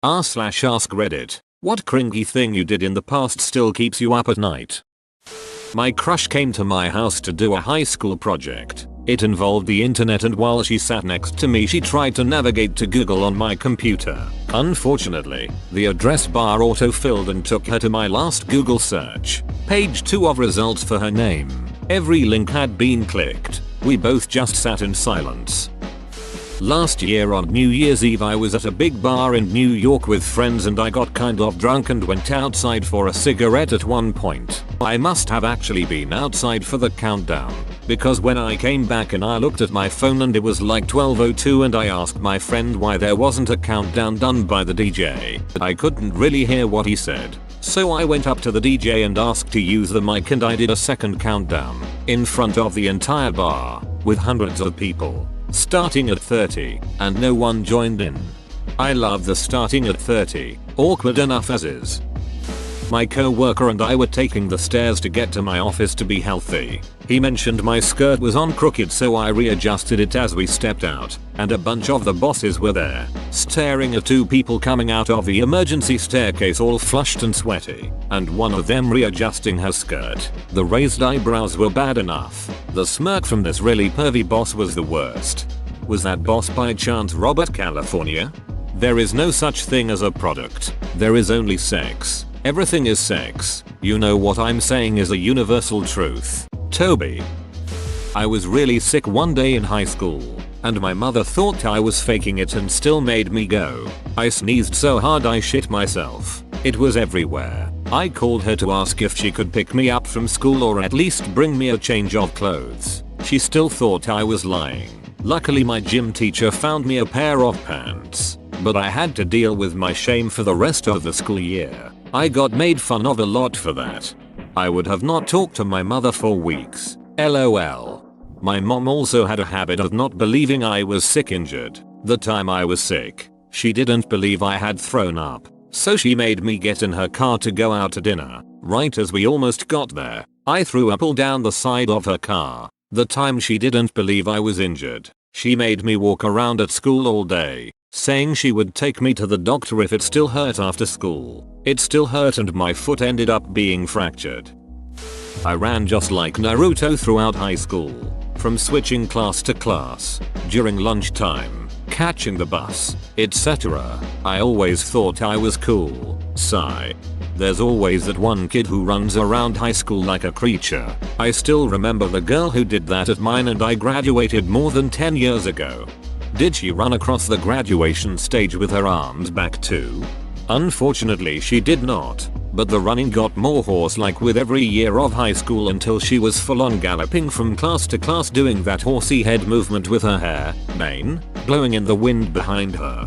r/ask Reddit. What cringy thing you did in the past still keeps you up at night? My crush came to my house to do a high school project. It involved the internet, and while she sat next to me she tried to navigate to Google on my computer. Unfortunately, the address bar auto-filled and took her to my last Google search. Page 2 of results for her name. Every link had been clicked. We both just sat in silence. Last year on New Year's Eve I was at a big bar in New York with friends and I got kind of drunk and went outside for a cigarette at one point. I must have actually been outside for the countdown, because when I came back and I looked at my phone and it was like 12:02 and I asked my friend why there wasn't a countdown done by the DJ. I couldn't really hear what he said. So I went up to the DJ and asked to use the mic and I did a second countdown in front of the entire bar with hundreds of people. Starting at 30, and no one joined in. I love the starting at 30, awkward enough as is. My co-worker and I were taking the stairs to get to my office to be healthy. He mentioned my skirt was on crooked, so I readjusted it as we stepped out, and a bunch of the bosses were there, staring at two people coming out of the emergency staircase all flushed and sweaty, and one of them readjusting her skirt. The raised eyebrows were bad enough. The smirk from this really pervy boss was the worst. Was that boss by chance Robert California? There is no such thing as a product. There is only sex. Everything is sex. You know what I'm saying is a universal truth. Toby. I was really sick one day in high school, and my mother thought I was faking it and still made me go. I sneezed so hard I shit myself. It was everywhere. I called her to ask if she could pick me up from school or at least bring me a change of clothes. She still thought I was lying. Luckily my gym teacher found me a pair of pants, but I had to deal with my shame for the rest of the school year. I got made fun of a lot for that. I would have not talked to my mother for weeks. LOL. My mom also had a habit of not believing I was sick injured. The time I was sick, she didn't believe I had thrown up. So she made me get in her car to go out to dinner. Right as we almost got there, I threw up all down the side of her car. The time she didn't believe I was injured, she made me walk around at school all day, saying she would take me to the doctor if it still hurt after school. It still hurt and my foot ended up being fractured. I ran just like Naruto throughout high school, from switching class to class, during lunchtime, catching the bus, etc. I always thought I was cool. Sigh. There's always that one kid who runs around high school like a creature. I still remember the girl who did that at mine, and I graduated more than 10 years ago. Did she run across the graduation stage with her arms back too? Unfortunately she did not, but the running got more horse-like with every year of high school until she was full-on galloping from class to class doing that horsey head movement with her hair, mane, blowing in the wind behind her.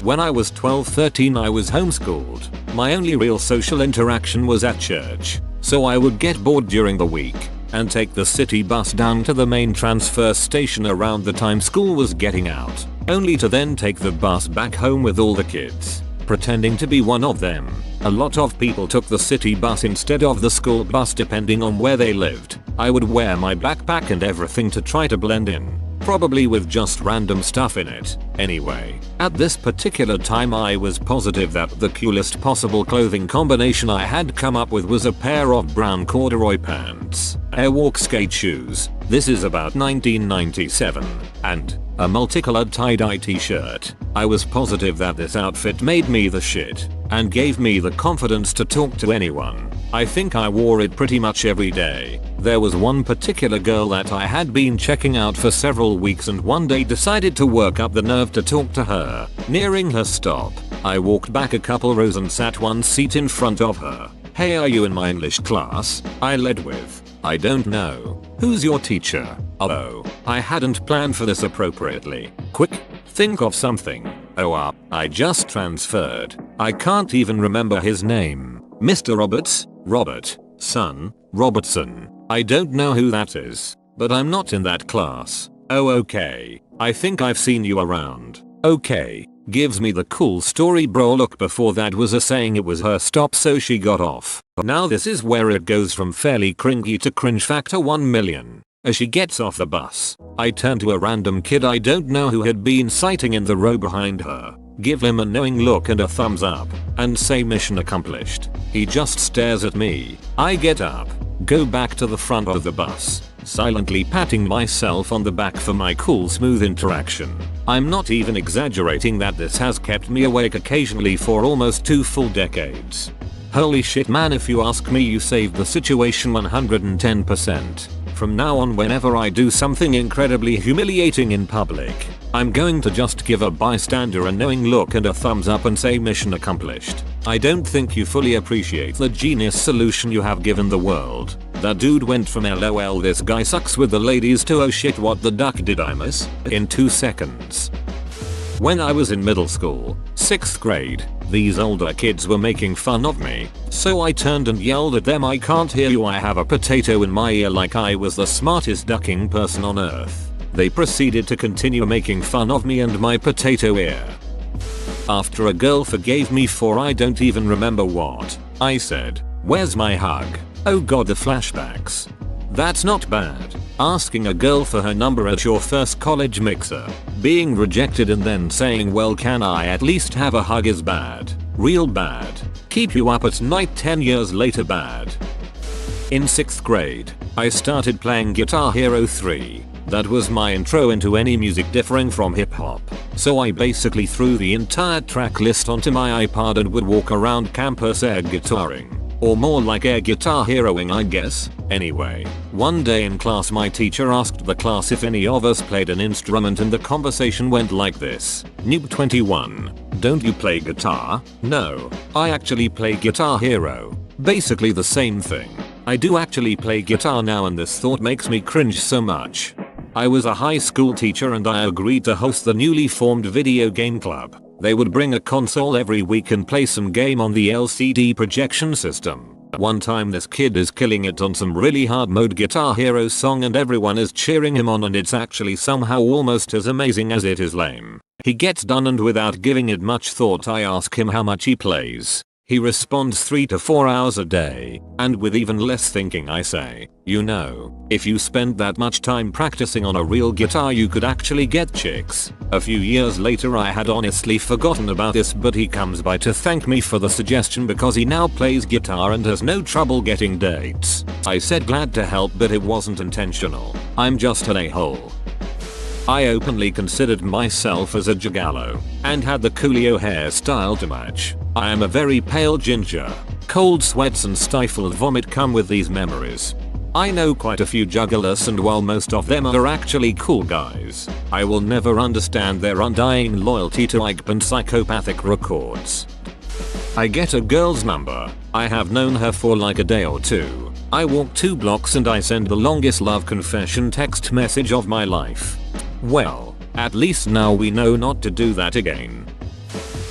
When I was 12-13 I was homeschooled. My only real social interaction was at church, so I would get bored during the week and take the city bus down to the main transfer station around the time school was getting out, only to then take the bus back home with all the kids, pretending to be one of them. A lot of people took the city bus instead of the school bus depending on where they lived. I would wear my backpack and everything to try to blend in, probably with just random stuff in it. Anyway, at this particular time I was positive that the coolest possible clothing combination I had come up with was a pair of brown corduroy pants, airwalk skate shoes, this is about 1997, and a multicolored tie-dye t-shirt. I was positive that this outfit made me the shit and gave me the confidence to talk to anyone. I think I wore it pretty much every day. There was one particular girl that I had been checking out for several weeks and one day decided to work up the nerve to talk to her. Nearing her stop, I walked back a couple rows and sat one seat in front of her. "Hey, are you in my English class?" I led with. "I don't know. Who's your teacher?" Oh, I hadn't planned for this appropriately. Quick, think of something. Oh, I just transferred. I can't even remember his name. Mr. Roberts? Robert. Son. Robertson. I don't know who that is, but I'm not in that class. Oh, okay. I think I've seen you around. Okay. Gives me the cool story bro look. Before that was a saying it was her stop so she got off. Now this is where it goes from fairly cringy to cringe factor 1 million. As she gets off the bus, I turn to a random kid I don't know who had been sitting in the row behind her. give him a knowing look and a thumbs up, and say mission accomplished. He just stares at me. I get up, go back to the front of the bus, silently patting myself on the back for my cool smooth interaction. I'm not even exaggerating that this has kept me awake occasionally for almost 2 full decades. Holy shit man, if you ask me, you saved the situation 110%. From now on, whenever I do something incredibly humiliating in public, I'm going to just give a bystander a knowing look and a thumbs up and say mission accomplished. I don't think you fully appreciate the genius solution you have given the world. That dude went from LOL this guy sucks with the ladies to oh shit what the duck did I miss in 2 seconds. When I was in middle school, 6th grade, these older kids were making fun of me, so I turned and yelled at them, I can't hear you, I have a potato in my ear, like I was the smartest ducking person on earth. They proceeded to continue making fun of me and my potato ear. After a girl forgave me for I don't even remember what I said. Where's my hug? Oh god, the flashbacks. That's not bad. Asking a girl for her number at your first college mixer, being rejected and then saying well can I at least have a hug is bad. Real bad. Keep you up at night 10 years later bad. In 6th grade, I started playing Guitar Hero 3. That was my intro into any music differing from hip hop. So I basically threw the entire track list onto my iPod and would walk around campus air guitaring. Or more like air guitar heroing I guess. Anyway, one day in class my teacher asked the class if any of us played an instrument and the conversation went like this. Noob 21. Don't you play guitar? No. I actually play Guitar Hero. Basically the same thing. I do actually play guitar now and this thought makes me cringe so much. I was a high school teacher and I agreed to host the newly formed video game club. They would bring a console every week and play some game on the LCD projection system. One time this kid is killing it on some really hard mode Guitar Hero song and everyone is cheering him on and it's actually somehow almost as amazing as it is lame. He gets done and without giving it much thought I ask him how much he plays. He responds 3 to 4 hours a day, and with even less thinking I say, you know, if you spend that much time practicing on a real guitar you could actually get chicks. A few years later I had honestly forgotten about this but he comes by to thank me for the suggestion because he now plays guitar and has no trouble getting dates. I said glad to help but it wasn't intentional. I'm just an a-hole. I openly considered myself as a gigolo, and had the Coolio hairstyle to match. I am a very pale ginger. Cold sweats and stifled vomit come with these memories. I know quite a few juggalos and while most of them are actually cool guys, I will never understand their undying loyalty to Ike and psychopathic records. I get a girl's number. I have known her for like a day or 2. I walk 2 blocks and I send the longest love confession text message of my life. Well, at least now we know not to do that again.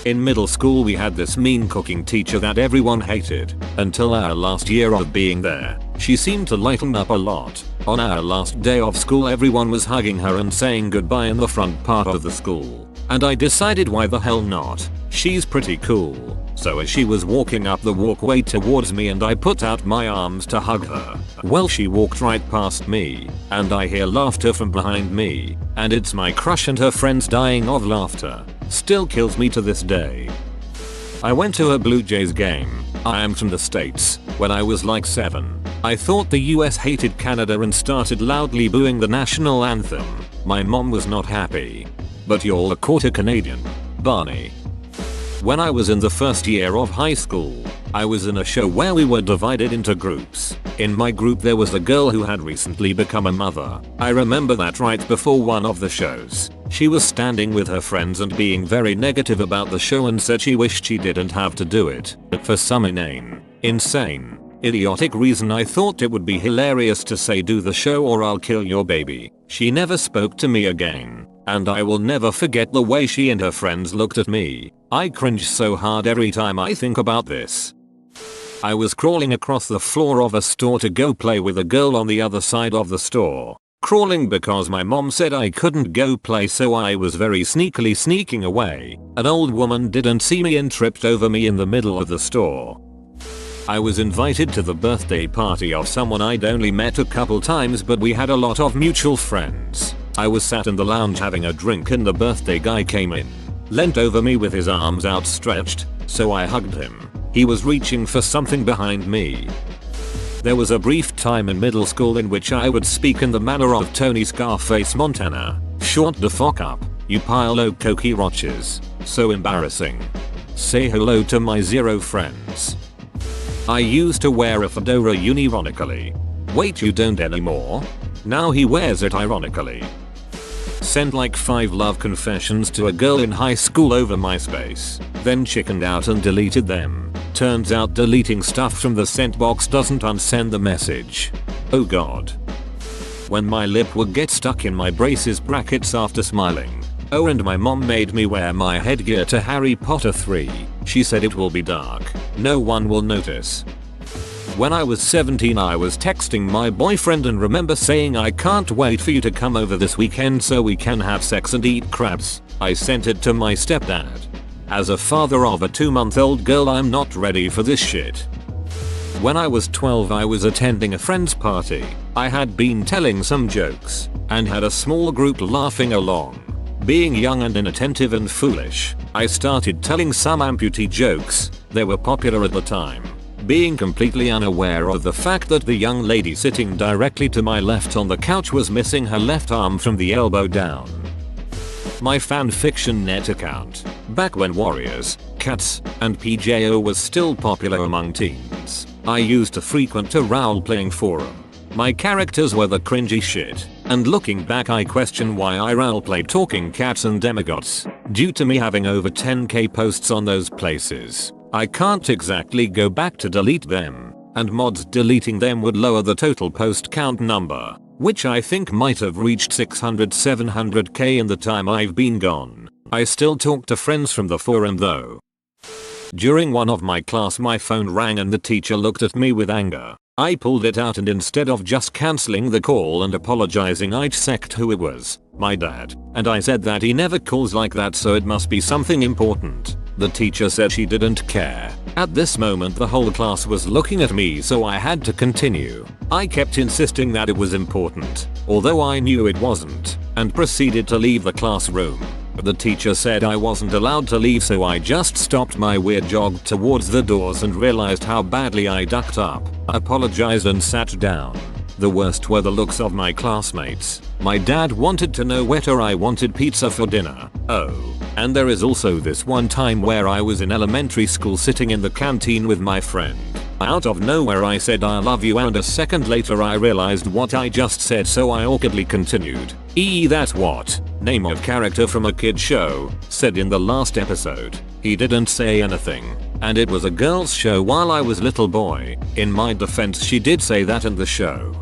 In middle school we had this mean cooking teacher that everyone hated, until our last year of being there. She seemed to lighten up a lot. On our last day of school everyone was hugging her and saying goodbye in the front part of the school. And I decided why the hell not, she's pretty cool. So as she was walking up the walkway towards me and I put out my arms to hug her, well she walked right past me, and I hear laughter from behind me, and it's my crush and her friends dying of laughter. Still kills me to this day. I went to a Blue Jays game, I am from the States, when I was like 7. I thought the US hated Canada and started loudly booing the national anthem. My mom was not happy. But you're a quarter Canadian, Barney. When I was in the first year of high school, I was in a show where we were divided into groups. In my group there was a girl who had recently become a mother. I remember that right before one of the shows, she was standing with her friends and being very negative about the show and said she wished she didn't have to do it. For some insane, idiotic reason I thought it would be hilarious to say do the show or I'll kill your baby. She never spoke to me again. And I will never forget the way she and her friends looked at me. I cringe so hard every time I think about this. I was crawling across the floor of a store to go play with a girl on the other side of the store. Crawling because my mom said I couldn't go play, so I was very sneakily sneaking away. An old woman didn't see me and tripped over me in the middle of the store. I was invited to the birthday party of someone I'd only met a couple times, but we had a lot of mutual friends. I was sat in the lounge having a drink and the birthday guy came in. leant over me with his arms outstretched, so I hugged him. He was reaching for something behind me. There was a brief time in middle school in which I would speak in the manner of Tony Scarface Montana. Shut the fuck up, you pile of cokie roaches. So embarrassing. Say hello to my 0 friends. I used to wear a fedora unironically. Wait, you don't anymore? Now he wears it ironically. Sent like 5 love confessions to a girl in high school over MySpace, then chickened out and deleted them. Turns out deleting stuff from the sent box doesn't unsend the message. Oh god. When my lip would get stuck in my braces brackets after smiling. Oh, and my mom made me wear my headgear to Harry Potter 3. She said it will be dark. No one will notice. When I was 17 I was texting my boyfriend and remember saying I can't wait for you to come over this weekend so we can have sex and eat crabs. I sent it to my stepdad. As a father of a 2-month-old girl I'm not ready for this shit. When I was 12 I was attending a friend's party. I had been telling some jokes and had a small group laughing along. Being young and inattentive and foolish, I started telling some amputee jokes. They were popular at the time. Being completely unaware of the fact that the young lady sitting directly to my left on the couch was missing her left arm from the elbow down. My fanfiction net account, back when Warriors, Cats, and PJO was still popular among teens, I used to frequent a role-playing forum. My characters were the cringy shit, and looking back I question why I roleplay talking cats and demigods. Due to me having over 10k posts on those places, I can't exactly go back to delete them, and mods deleting them would lower the total post count number, which I think might have reached 600-700k in the time I've been gone. I still talk to friends from the forum though. During one of my class my phone rang and the teacher looked at me with anger. I pulled it out and instead of just cancelling the call and apologizing I checked who it was, my dad, and I said that he never calls like that so it must be something important. The teacher said she didn't care. At this moment the whole class was looking at me so I had to continue. I kept insisting that it was important, although I knew it wasn't, and proceeded to leave the classroom. The teacher said I wasn't allowed to leave so I just stopped my weird jog towards the doors and realized how badly I ducked up, apologized and sat down. The worst were the looks of my classmates. My dad wanted to know whether I wanted pizza for dinner. Oh, and there is also this one time where I was in elementary school sitting in the canteen with my friend. Out of nowhere I said I love you and a second later I realized what I just said so I awkwardly continued. That's what? Name of character from a kid show, said in the last episode. He didn't say anything, and it was a girl's show while I was little boy. In my defense she did say that in the show.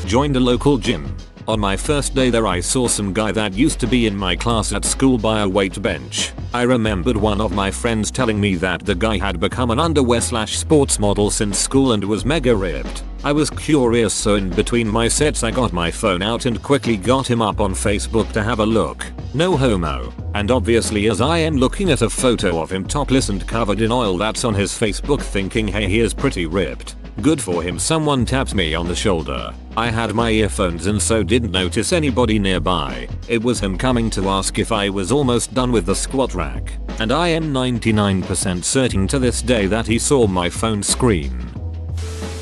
Joined a local gym. On my first day there I saw some guy that used to be in my class at school by a weight bench. I remembered one of my friends telling me that the guy had become an underwear/sports model since school and was mega ripped. I was curious so in between my sets I got my phone out and quickly got him up on Facebook to have a look. No homo. And obviously as I am looking at a photo of him topless and covered in oil that's on his Facebook thinking hey he is pretty ripped. Good for him someone tapped me on the shoulder. I had my earphones and so didn't notice anybody nearby. It was him coming to ask if I was almost done with the squat rack. And I am 99% certain to this day that he saw my phone screen.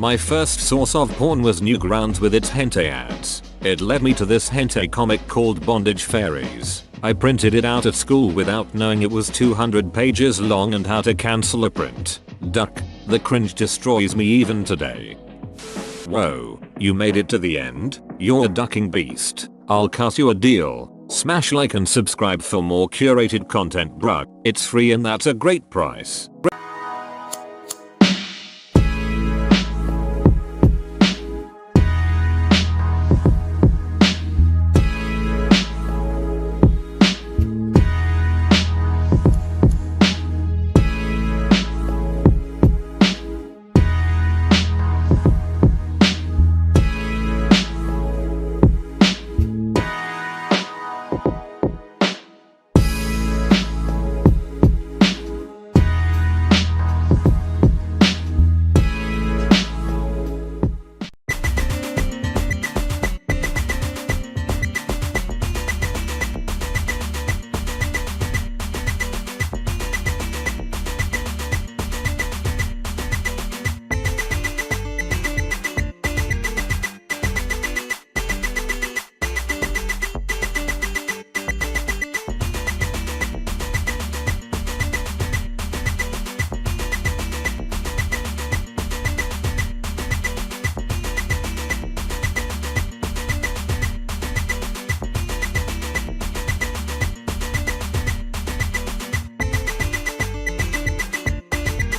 My first source of porn was Newgrounds with its hentai ads. It led me to this hentai comic called Bondage Fairies. I printed it out at school without knowing it was 200 pages long and how to cancel a print. Duck. The cringe destroys me even today. Whoa, you made it to the end? You're a ducking beast. I'll cut you a deal. Smash like and subscribe for more curated content bruh. It's free and that's a great price.